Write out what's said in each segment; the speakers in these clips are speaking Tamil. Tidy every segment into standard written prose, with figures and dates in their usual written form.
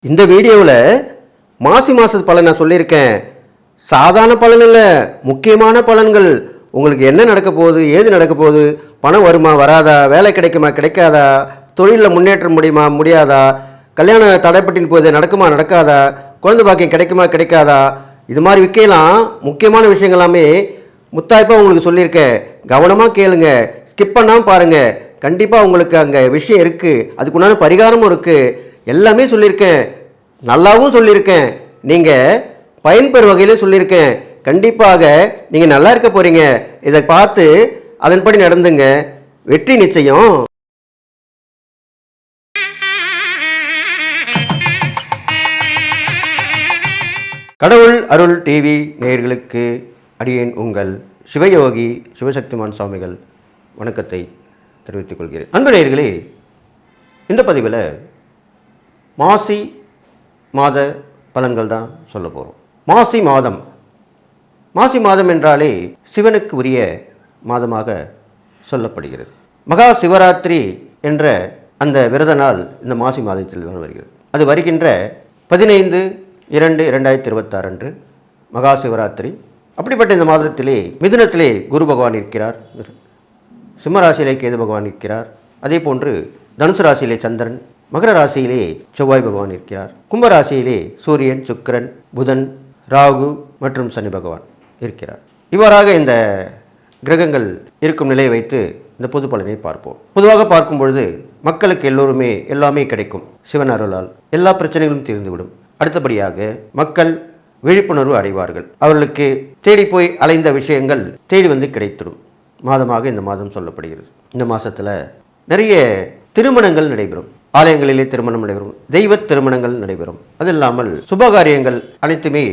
இந்த வீடியோவில் மாசி மாத பலன் நான் சொல்லியிருக்கேன். சாதாரண பலன் இல்லை, முக்கியமான பலன்கள். உங்களுக்கு என்ன நடக்க போகுது, ஏது நடக்க போகுது, பணம் வருமா வராதா, வேலை கிடைக்குமா கிடைக்காதா, தொழிலில் முன்னேற்ற முடியுமா முடியாதா, கல்யாணம் தடைப்பட்டின் போது நடக்குமா நடக்காதா, குழந்தை பாக்கியம் கிடைக்குமா கிடைக்காதா, இது மாதிரி விற்கலாம். முக்கியமான விஷயங்கள் எல்லாமே முத்தாய்ப்பாக உங்களுக்கு சொல்லியிருக்கேன். கவனமாக கேளுங்க, ஸ்கிப் பண்ணாமல் பாருங்கள். கண்டிப்பாக உங்களுக்கு அங்கே விஷயம் இருக்குது, அதுக்குண்டான பரிகாரமும் இருக்குது. எல்லாமே சொல்லியிருக்கேன், நல்லாவும் சொல்லியிருக்கேன், நீங்கள் பயன்பெறும் வகையில் சொல்லியிருக்கேன். கண்டிப்பாக நீங்கள் நல்லா இருக்க போகிறீங்க. இதை பார்த்து அதன்படி நடந்துங்க, வெற்றி நிச்சயம். கடவுள் அருள் டிவி நேயர்களுக்கு அடியேன் உங்கள் சிவயோகி சிவசக்திமான் சுவாமிகள் வணக்கத்தை தெரிவித்துக் கொள்கிறேன். அன்பு நேயர்களே, இந்த பதிவில் மாசி மாத பலன்கள் தான் சொல்ல போகிறோம். மாசி மாதம் என்றாலே சிவனுக்கு உரிய மாதமாக சொல்லப்படுகிறது. மகா சிவராத்திரி என்ற அந்த விரத நாள் இந்த மாசி மாதத்தில் தான் வருகிறது. அது வருகின்ற 15/2/2026 அன்று மகா சிவராத்திரி. அப்படிப்பட்ட இந்த மாதத்திலே மிதுனத்திலே குரு பகவான் இருக்கிறார், சிம்மராசியிலே கேது பகவான் இருக்கிறார், அதே போன்று தனுசு ராசியிலே சந்திரன், மகர ராசியிலே செவ்வாய் பகவான் இருக்கிறார், கும்பராசியிலே சூரியன், சுக்கிரன், புதன், ராகு மற்றும் சனி பகவான் இருக்கிறார். இவ்வாறாக இந்த கிரகங்கள் இருக்கும் நிலையை வைத்து இந்த பொது பலனை பார்ப்போம். பொதுவாக பார்க்கும் பொழுது மக்களுக்கு எல்லோருமே எல்லாமே கிடைக்கும். சிவன் அருளால் எல்லா பிரச்சனைகளும் தீர்ந்துவிடும். அடுத்தபடியாக மக்கள் விழிப்புணர்வு அடைவார்கள். அவர்களுக்கு தேடி போய் அலைந்த விஷயங்கள் தேடி வந்து கிடைத்திடும் மாதமாக இந்த மாதம் சொல்லப்படுகிறது. இந்த மாதத்தில் நிறைய திருமணங்கள் நடைபெறும். ஆலயங்களிலே திருமணம் நடைபெறும், தெய்வ திருமணங்கள் நடைபெறும். அது இல்லாமல் சுபகாரியங்கள் அனைத்துமே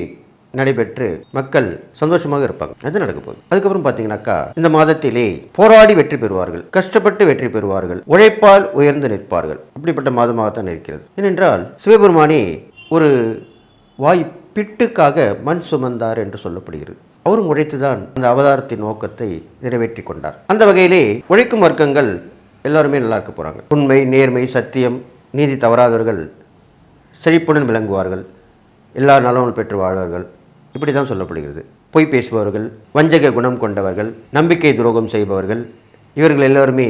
நடைபெற்று மக்கள் சந்தோஷமாக இருப்பாங்க. அது நடக்க போகுது. அதுக்கப்புறம் பார்த்தீங்கன்னாக்கா இந்த மாதத்திலே போராடி வெற்றி பெறுவார்கள், கஷ்டப்பட்டு வெற்றி பெறுவார்கள், உழைப்பால் உயர்ந்து நிற்பார்கள். அப்படிப்பட்ட மாதமாகத்தான் இருக்கிறது. ஏனென்றால் சிவபெருமானே ஒரு வாய் பிட்டுக்காக மண் சுமந்தார் என்று சொல்லப்படுகிறது. அவரும் உழைத்துதான் அந்த அவதாரத்தின் நோக்கத்தை நிறைவேற்றி கொண்டார். அந்த வகையிலே உழைக்கும் வர்க்கங்கள் எல்லாருமே நல்லா இருக்க போகிறாங்க. உண்மை, நேர்மை, சத்தியம், நீதி தவறாதவர்கள் செழிப்புடன் விளங்குவார்கள், எல்லா நலனும் பெற்று வாழ்வார்கள். இப்படி தான் சொல்லப்படுகிறது. பொய் பேசுபவர்கள், வஞ்சக குணம் கொண்டவர்கள், நம்பிக்கை துரோகம் செய்பவர்கள், இவர்கள் எல்லோருமே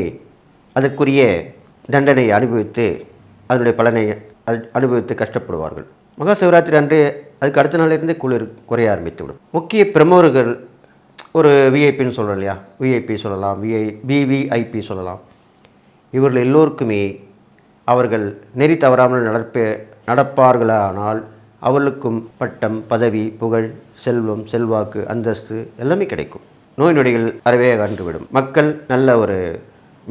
அதற்குரிய தண்டனை அனுபவித்து அதனுடைய பலனை அனுபவித்து கஷ்டப்படுவார்கள். மகா சிவராத்திரி அன்று அதுக்கு அடுத்த நாளிலிருந்தே குளிர் குறைய ஆரம்பித்துவிடும். முக்கிய பிரமுகர்கள், ஒரு விஐபின்னு சொல்கிறோம் இல்லையா, விஐபி சொல்லலாம், விவிஐபி சொல்லலாம். இவர்கள் எல்லோருக்குமே அவர்கள் நெறி தவறாமல் நடப்பார்களானால் அவர்களுக்கும் பட்டம், பதவி, புகழ், செல்வம், செல்வாக்கு, அந்தஸ்து எல்லாமே கிடைக்கும். நோய் நொடிகள் அறவே அகன்றுவிடும். மக்கள் நல்ல ஒரு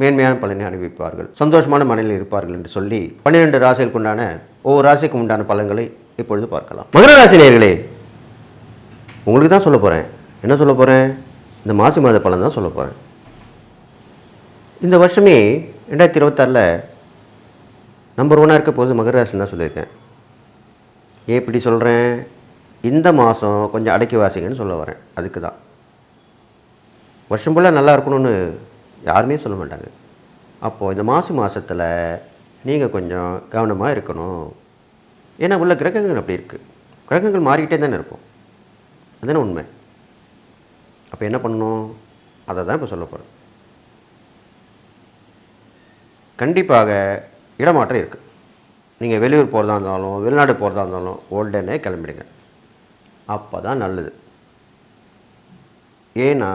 மேன்மையான பலனை அனுபவிப்பார்கள், சந்தோஷமான மனநிலையில் இருப்பார்கள் என்று சொல்லி 12 ராசிகளுக்கு உண்டான ஒவ்வொரு ராசிக்கும் உண்டான பலன்களை இப்பொழுது பார்க்கலாம். மகர ராசி நேயர்களே, உங்களுக்கு தான் சொல்ல போகிறேன். என்ன சொல்ல போகிறேன்? இந்த மாசி மாத பலன் தான் சொல்ல போகிறேன். இந்த வருஷமே 2026 நம்பர் 1 இருக்க போது மகர ராசின்னு தான் சொல்லியிருக்கேன். ஏன் இப்படி சொல்கிறேன்? இந்த மாதம் கொஞ்சம் அடக்கி வாசிங்கன்னு சொல்ல வரேன். அதுக்கு தான். வருஷம் ஃபுல்லாக நல்லா இருக்கணும்னு யாருமே சொல்ல மாட்டாங்க. அப்போது இந்த மாதத்தில் நீங்கள் கொஞ்சம் கவனமாக இருக்கணும். ஏன்னா உள்ள கிரகங்கள் அப்படி இருக்குது. கிரகங்கள் மாறிக்கிட்டே தானே இருக்கும், அதுதானே உண்மை. அப்போ என்ன பண்ணணும், அதை தான் இப்போ சொல்ல போகிறேன். கண்டிப்பாக இடமாற்றம் இருக்குது. நீங்கள் வெளியூர் போகிறதா இருந்தாலும் வெளிநாடு போகிறதா இருந்தாலும் உடனே கிளம்பிடுங்க. அப்போ தான் நல்லது. ஏன்னா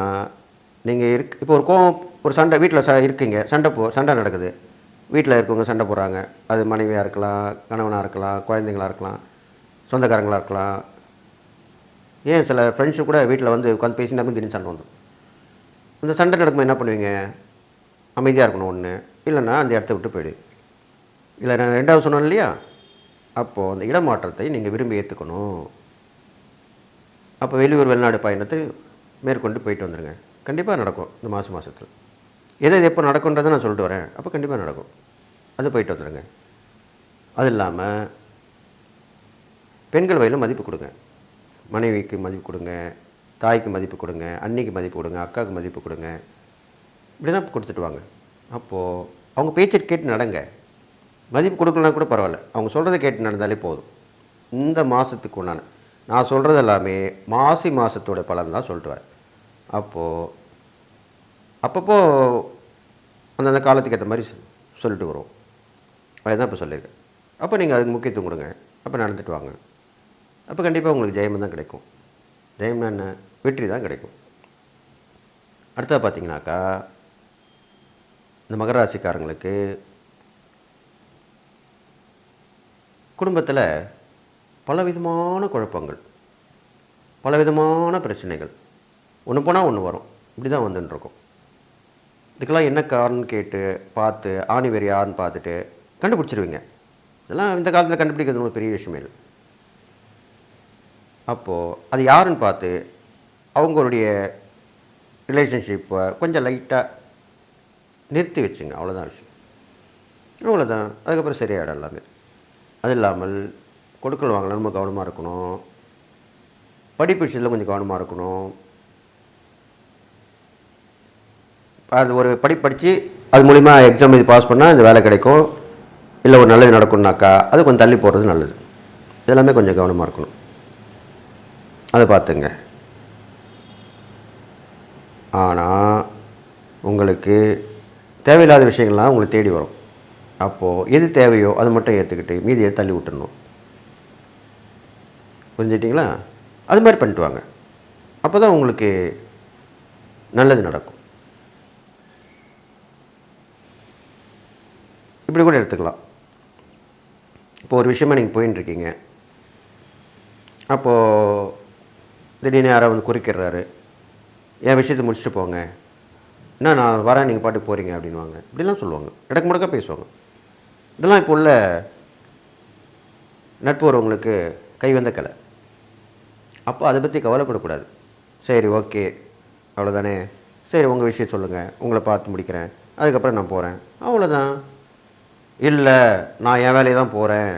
நீங்கள் இப்போ ஒரு ஒரு சண்டை வீட்டில் இருக்கீங்க, சண்டை நடக்குது, வீட்டில் இருக்கவங்க சண்டை போடுறாங்க. அது மனைவியாக இருக்கலாம், கணவனாக இருக்கலாம், குழந்தைங்களாக இருக்கலாம், சொந்தக்காரங்களாக இருக்கலாம். ஏன் சில ஃப்ரெண்ட்ஸு கூட வீட்டில் வந்து உட்காந்து பேசி நம்ம திடீர்னு சண்டை வந்துடும். அந்த சண்டை நடக்கும்போது என்ன பண்ணுவீங்க? அமைதியாக இருக்கணும் ஒன்று, இல்லைன்னா அந்த இடத்த விட்டு போயிடு. இல்லை, நான் 2வது சொன்னேன் இல்லையா, அப்போது அந்த இடமாற்றத்தை நீங்கள் விரும்பி ஏற்றுக்கணும். அப்போ வெளியூர் வெளிநாடு பயணத்தை மேற்கொண்டு போயிட்டு வந்துடுங்க. கண்டிப்பாக நடக்கும் இந்த மாதத்தில். எது எப்போ நடக்குன்றதை நான் சொல்லிட்டு வரேன். அப்போ கண்டிப்பாக நடக்கும். அது போயிட்டு வந்துடுங்க. அது இல்லாமல் பெண்கள் வகையில் மதிப்பு கொடுங்க. மனைவிக்கு மதிப்பு கொடுங்க, தாய்க்கு மதிப்பு கொடுங்க, அன்னிக்கு மதிப்பு கொடுங்க, அக்காவுக்கு மதிப்பு கொடுங்க. இப்படி தான் கொடுத்துட்டு வாங்க. அப்போது அவங்க பேச்சை கேட்டு நடங்க. மதிப்பு கொடுக்கலாம் கூட பரவாயில்ல, அவங்க சொல்கிறத கேட்டு நடந்தாலே போதும். இந்த மாதத்துக்கு உண்டான நான் சொல்கிறது எல்லாமே மாசி மாதத்தோட பலன் தான் சொல்லிட்டு வரேன். அப்போது அப்பப்போ அந்தந்த காலத்துக்கு ஏற்ற மாதிரி சொல்லிட்டு வருவோம். அதுதான் இப்போ சொல்லியிருக்கேன். அப்போ நீங்கள் அதுக்கு முக்கியத்துவம் கொடுங்க. அப்போ நடந்துட்டு வாங்க. அப்போ கண்டிப்பாக உங்களுக்கு ஜெயம் தான் கிடைக்கும். ஜெயம்னா என்ன? வெற்றி தான் கிடைக்கும். அடுத்தது பார்த்தீங்கன்னாக்கா, இந்த மகர ராசிக்காரங்களுக்கு குடும்பத்தில் பலவிதமான குழப்பங்கள், பலவிதமான பிரச்சனைகள், ஒன்று போனால் ஒன்று வரும். இப்படி தான் வந்துட்டுருக்கும். இதுக்கெல்லாம் என்ன காரணம்னு கேட்டு பார்த்து ஆணிவேர் யாருன்னு பார்த்துட்டு கண்டுபிடிச்சிருவீங்க. இதெல்லாம் இந்த காலத்தில் கண்டுபிடிக்கிறது ஒரு பெரிய விஷயமே இல்லை. அப்போது அது யாருன்னு பார்த்து அவங்களுடைய ரிலேஷன்ஷிப்பை கொஞ்சம் லைட்டாக நிறுத்தி வச்சுங்க. அவ்வளோதான் விஷயம். அவ்வளோதான். அதுக்கப்புறம் சரியாயிடும் எல்லாமே. அது இல்லாமல் கொடுக்கல் வாங்கலாம் ரொம்ப கவனமாக இருக்கணும். படிப்பு விஷயத்தில் கொஞ்சம் கவனமாக இருக்கணும். அது ஒரு படித்து அது மூலிமா எக்ஸாம் இது பாஸ் பண்ணால் இந்த வேலை கிடைக்கும், இல்லை ஒரு நல்லது நடக்கும்னாக்கா அது கொஞ்சம் தள்ளி போடுறது நல்லது. இதெல்லாமே கொஞ்சம் கவனமாக இருக்கணும். அதை பார்த்துங்க. ஆனால் உங்களுக்கு தேவையில்லாத விஷயங்கள்லாம் உங்களுக்கு தேடி வரும். அப்போது எது தேவையோ அதை மட்டும் ஏற்றுக்கிட்டு மீதியை தள்ளி விட்டுடணும். புரிஞ்சுட்டிங்களா? அது மாதிரி பண்ணிட்டு வாங்க. அப்போ தான் உங்களுக்கு நல்லது நடக்கும். இப்படி கூட எடுத்துக்கலாம். இப்போ ஒரு விஷயமா நீங்கள் போயின்ட்டுருக்கீங்க. அப்போது திடீர்னு யாரோ வந்து குறுக்கிடுறாரு, என் விஷயத்தை முடிச்சுட்டு போங்க, என்ன நான் வரேன் நீங்கள் பாட்டு போகிறீங்க அப்படின்வாங்க. இப்படிலாம் சொல்லுவாங்க. இடக்கு முடக்க பேசுவாங்க. இதெல்லாம் இப்போ உள்ள நட்பு உறவுங்களுக்கு கை வந்த கலை. அப்போ அதை பற்றி கவலைப்படக்கூடாது. சரி, ஓகே, அவ்வளோதானே, சரி உங்கள் விஷயம் சொல்லுங்கள், உங்களை பார்த்து முடிக்கிறேன், அதுக்கப்புறம் நான் போகிறேன், அவ்வளோதான். இல்லை நான் என் வேலையை தான் போகிறேன்,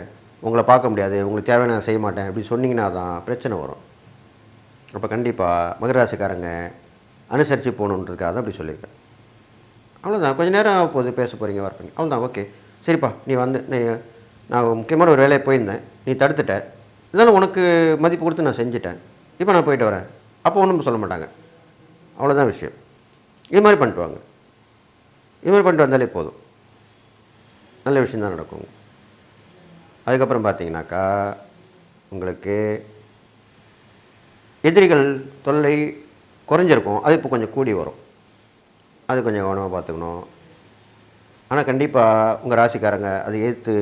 உங்களை பார்க்க முடியாது, உங்களுக்கு தேவையான நான் செய்ய மாட்டேன் அப்படி சொன்னிங்கன்னா தான் பிரச்சனை வரும். அப்போ கண்டிப்பாக மகராசிக்காரங்க அனுசரித்து போகணுன்றதுக்காக தான் அப்படி சொல்லியிருக்கேன். அவ்வளோதான். கொஞ்சம் நேரம் போது பேச போகிறீங்க, வரப்பீங்க, அவ்வளோதான். ஓகே, சரிப்பா, நீ வந்து நான் முக்கியமான ஒரு வேலையை போயிருந்தேன், நீ தடுத்துட்ட, இதெல்லாம் உனக்கு மதிப்பு கொடுத்து நான் செஞ்சுட்டேன், இப்போ நான் போயிட்டு வரேன். அப்போ ஒன்றும் சொல்ல மாட்டாங்க. அவ்வளோதான் விஷயம். இது மாதிரி பண்ணிட்டு வாங்க. இது மாதிரி பண்ணிட்டு வந்தாலே போதும், நல்ல விஷயந்தான் நடக்கும். அதுக்கப்புறம் பார்த்தீங்கன்னாக்கா, உங்களுக்கு எதிரிகள் தொல்லை குறைஞ்சிருக்கும், அது இப்போ கொஞ்சம் கூடி வரும். அது கொஞ்சம் கவனமாக பார்த்துக்கணும். ஆனால் கண்டிப்பாக உங்கள் ராசிக்காரங்க அதை எதிர்த்து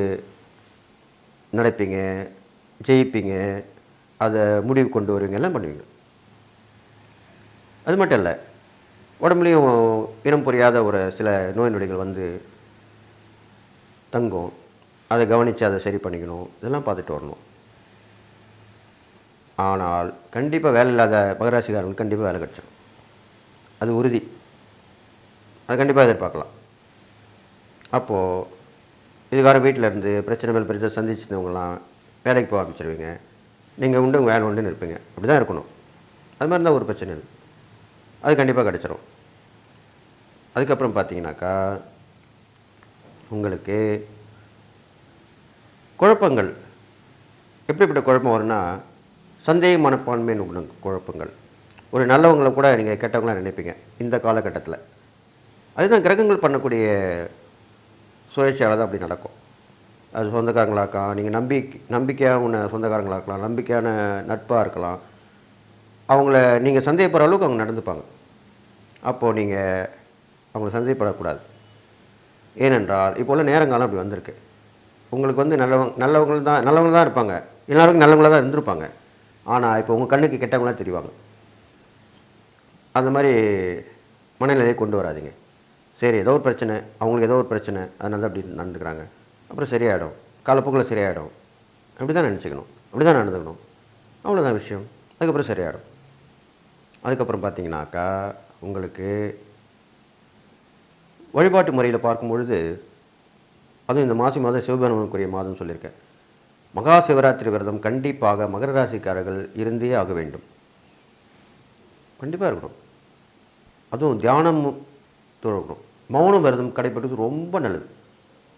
நடப்பீங்க, ஜெயிப்பீங்க, அதை முடிவு கொண்டு வருவீங்க, எல்லாம் பண்ணுவீங்க. அது மட்டும் இல்லை, உடம்புலையும் இனம் புரியாத ஒரு சில நோய் நொடிகள் வந்து தங்கும். அதை கவனித்து அதை சரி பண்ணிக்கணும். இதெல்லாம் பார்த்துட்டு வரணும். ஆனால் கண்டிப்பாக வேலை இல்லாத மகராசிக்காரங்களுக்கு கண்டிப்பாக வேலை கிடச்சிடும். அது உறுதி. அது கண்டிப்பாக எதிர்பார்க்கலாம். அப்போது இதுக்கார வீட்டில் இருந்து பிரச்சனை மேல் பிரச்சனை சந்திச்சிருந்தவங்களாம் வேலைக்கு போக ஆரம்பிச்சிருவீங்க. நீங்கள் உண்டு வேலை உண்டுன்னு இருப்பீங்க. அப்படி தான் இருக்கணும். அது மாதிரி தான் ஒரு பிரச்சனை இல்லை, அது கண்டிப்பாக கிடச்சிரும். அதுக்கப்புறம் பார்த்தீங்கன்னாக்கா, உங்களுக்கு குழப்பங்கள் எப்படிப்பட்ட குழப்பம் வரும்னா, சந்தேக மனப்பான்மைன்னு குழப்பங்கள். ஒரு நல்லவங்களை கூட நீங்கள் கெட்டவங்களாக நினைப்பீங்க இந்த காலகட்டத்தில். அதுதான் கிரகங்கள் பண்ணக்கூடிய சுழற்சியால் தான் அப்படி நடக்கும். அது சொந்தக்காரங்களாக இருக்கலாம், நீங்கள் நம்பிக்கையான சொந்தக்காரங்களாக இருக்கலாம், நம்பிக்கையான நட்பாக இருக்கலாம். அவங்கள நீங்கள் சந்தேகப்படுற அளவுக்கு அவங்க நடந்துப்பாங்க. அப்போது நீங்கள் அவங்கள சந்தேகப்படக்கூடாது. ஏனென்றால் இப்போ உள்ள நேரங்காலம் அப்படி வந்திருக்கு. உங்களுக்கு வந்து நல்லவங்க தான் இருப்பாங்க, எல்லாருக்கும் நல்லவங்களாக தான் இருந்திருப்பாங்க. ஆனால் இப்போ உங்கள் கண்ணுக்கு கெட்டவங்களாக தெரிவாங்க. அந்த மாதிரி மனநிலையை கொண்டு வராதிங்க. சரி, ஏதோ ஒரு பிரச்சனை, அவங்களுக்கு ஏதோ ஒரு பிரச்சனை, அதனால தான் அப்படி நடந்துக்கிறாங்க, அப்புறம் சரியாயிடும், காலப்போக்கில் சரியாயிடும், அப்படி தான் நினச்சிக்கணும், அப்படி தான் நடந்துக்கணும். அவ்வளோதான் விஷயம். அதுக்கப்புறம் சரியாயிடும். அதுக்கப்புறம் பார்த்தீங்கன்னாக்கா, உங்களுக்கு வழிபாட்டு முறையில் பார்க்கும்பொழுது, அதுவும் இந்த மாசி மாதம் சிவபெருமானுக்குரிய மாதம் சொல்லியிருக்கேன். மகா சிவராத்திரி விரதம் கண்டிப்பாக மகர ராசிக்காரர்கள் இருந்தே ஆக வேண்டும். கண்டிப்பாக இருக்கணும். அதுவும் தியானம் இருக்கணும். மௌன விரதம் கடைபிடிக்கிறது ரொம்ப நல்லது.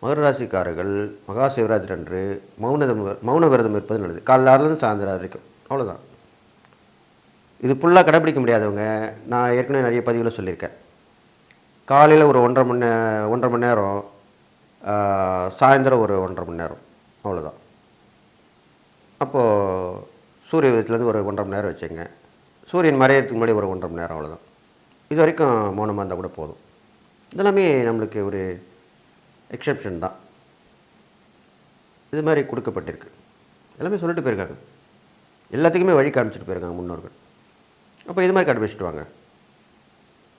மகர ராசிக்காரர்கள் மகா சிவராத்திரி அன்று மௌன விரதம் இருப்பது நல்லது. காலையிலேருந்து சாயந்தரம் வரைக்கும், அவ்வளோதான். இது ஃபுல்லாக கடைப்பிடிக்க முடியாதவங்க, நான் ஏற்கனவே நிறைய பதிவில் சொல்லியிருக்கேன், காலையில் ஒரு 1.5 மணி நேரம், சாயந்தரம் ஒரு 1.5 மணி நேரம், அவ்வளோதான். அப்போது சூரிய உதயத்துலேருந்து ஒரு 1.5 மணி நேரம் வச்சுங்க, சூரியன் மறையிறதுக்கு முன்னாடி ஒரு 1.5 மணி நேரம், அவ்வளோதான். இது வரைக்கும் மௌனமாக இருந்தால் கூட போதும். இதெல்லாமே நம்மளுக்கு ஒரு எக்ஸெப்ஷன் தான். இது மாதிரி கொடுக்கப்பட்டிருக்கு. எல்லாமே சொல்லிட்டு போயிருக்காங்க, எல்லாத்துக்குமே வழி காமிச்சிட்டு போயிருக்காங்க முன்னோர்கள். அப்போ இது மாதிரி கடைபிடிச்சிட்டு வாங்க,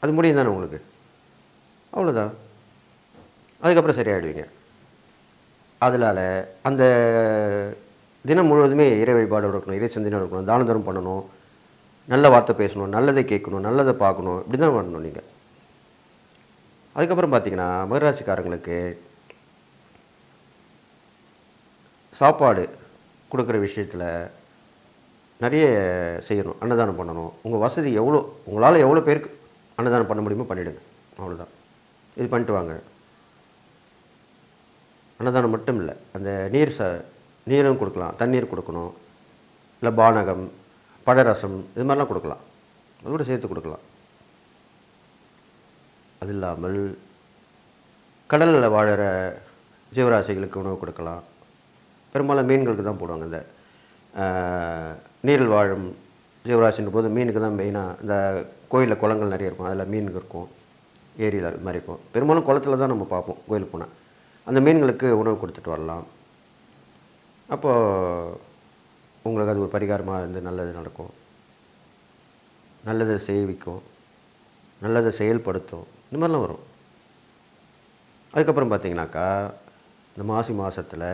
அது முடியும் தானே உங்களுக்கு, அவ்வளோதான். அதுக்கப்புறம் சரியாயிடுவீங்க. அதனால் அந்த தினம் முழுவதுமே இறை வழிபாடு இருக்கணும், இறை சிந்தனை இருக்கணும், தான தர்மம் பண்ணணும், நல்ல வார்த்தை பேசணும், நல்லதை கேட்கணும், நல்லதை பார்க்கணும், இப்படி தான் பண்ணணும் நீங்கள். அதுக்கப்புறம் பார்த்தீங்கன்னா மகராசிக்காரங்களுக்கு சாப்பாடு கொடுக்குற விஷயத்தில் நிறைய செய்யணும், அன்னதானம் பண்ணணும். உங்கள் வசதி எவ்வளோ, உங்களால் எவ்வளோ பேருக்கு அன்னதானம் பண்ண முடியுமோ பண்ணிவிடுங்க, அவ்வளோதான். இது பண்ணிட்டு வாங்க. அன்னதானம் மட்டும் இல்லை, அந்த நீரும் கொடுக்கலாம், தண்ணீர் கொடுக்கணும், இல்லை பானகம், பழரசம், இது மாதிரிலாம் கொடுக்கலாம், அதோடு சேர்த்து கொடுக்கலாம். அது இல்லாமல் கடலில் வாழற ஜீவராசிகளுக்கு உணவு கொடுக்கலாம். பெரும்பாலும் மீன்களுக்கு தான் போடுவாங்க. இந்த நீரில் வாழும் ஜீவராசின்ற போது மீனுக்கு தான் மெயினாக. இந்த கோயிலில் குளங்கள் நிறைய இருக்கும், அதில் மீன் இருக்கும், ஏரியில் அது மாதிரி இருக்கும். பெரும்பாலும் குளத்தில் தான் நம்ம பார்ப்போம் கோயிலுக்கு போனால். அந்த மீன்களுக்கு உணவு கொடுத்துட்டு வரலாம். அப்போது உங்களுக்கு அது ஒரு பரிகாரமாக இருந்து நல்லது நடக்கும், நல்லதை செய்விக்கும், நல்லதை செயல்படுத்தும், இந்த மாதிரிலாம் வரும். அதுக்கப்புறம் பார்த்திங்கனாக்கா இந்த மாசி மாதத்தில்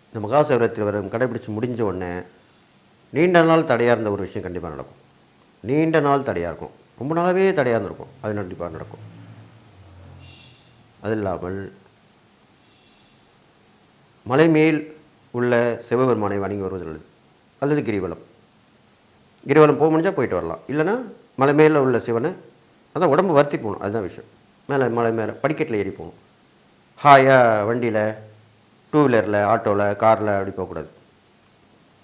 இந்த மகா சிவராத்திரி விரதம் கடைபிடிச்சி முடிஞ்ச உடனே நீண்ட நாள் தடையாக இருந்த ஒரு விஷயம் கண்டிப்பாக நடக்கும். நீண்ட நாள் தடையாக இருக்கும், ரொம்ப நாளாகவே தடையாக இருந்திருக்கும், அது கண்டிப்பாக நடக்கும். அது இல்லாமல் மலை மேல் உள்ள சிவபெருமானை வணங்கி வருவது நல்லது, அல்லது கிரிவலம் போக முடிஞ்சால் போயிட்டு வரலாம். இல்லைனா மலை மேலே உள்ள சிவனை, அதான் உடம்பு வருத்தி போகணும், அதுதான் விஷயம். மலை மேலே படிக்கட்டில் ஏறி போகணும். ஹாயாக வண்டியில், 2 வீலரில், ஆட்டோவில், காரில் அப்படி போகக்கூடாது.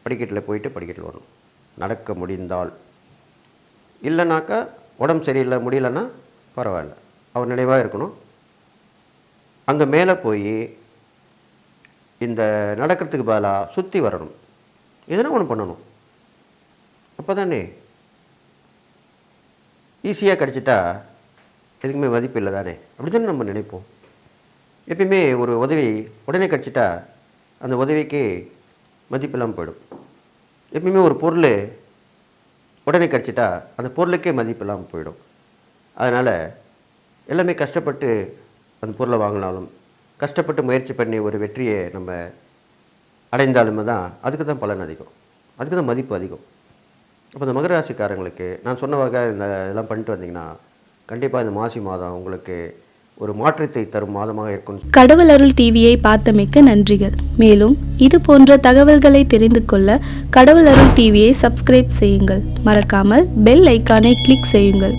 படிக்கட்டில் போயிட்டு படிக்கட்டில் வரணும், நடக்க முடிந்தால். இல்லைனாக்கா உடம்பு சரியில்லை, முடியலன்னா பரவாயில்ல, அவர் நினைவாக இருக்கணும். அங்கே மேலே போய் இந்த நடக்கிறதுக்கு பதிலாக சுற்றி வரணும், எதனா ஒன்று பண்ணணும். அப்போ தானே ஈஸியாக கிடச்சிட்டா எதுக்குமே மதிப்பு இல்லை தானே, அப்படி தானே நம்ம நினைப்போம். எப்பயுமே ஒரு உதவி உடனே கிடச்சிட்டா அந்த உதவிக்கு மதிப்பு இல்லாமல் போயிடும். எப்பயுமே ஒரு பொருள் உடனே கிடச்சிட்டா அந்த பொருளுக்கே மதிப்பு இல்லாமல் போயிடும். அதனால் எல்லாமே கஷ்டப்பட்டு அந்த பொருளை வாங்கினாலும், கஷ்டப்பட்டு முயற்சி பண்ணி ஒரு வெற்றியை நம்ம அடைந்தாலுமே தான் அதுக்கு தான் பலன் அதிகம், அதுக்கு தான் மதிப்பு அதிகம். அப்போ இந்த மகர ராசிக்காரங்களுக்கு நான் சொன்ன வகை இதெல்லாம் பண்ணிட்டு வந்தீங்கன்னா கண்டிப்பாக இந்த மாசி மாதம் உங்களுக்கு ஒரு மாற்றத்தை தரும் மாதமாக இருக்கும். கடவுள் அருள் டிவியை பார்த்தமைக்க நன்றிகள். மேலும் இது போன்ற தகவல்களை தெரிந்து கொள்ள கடவுள் அருள் டிவியை சப்ஸ்கிரைப் செய்யுங்கள். மறக்காமல் பெல் ஐக்கானை கிளிக் செய்யுங்கள்.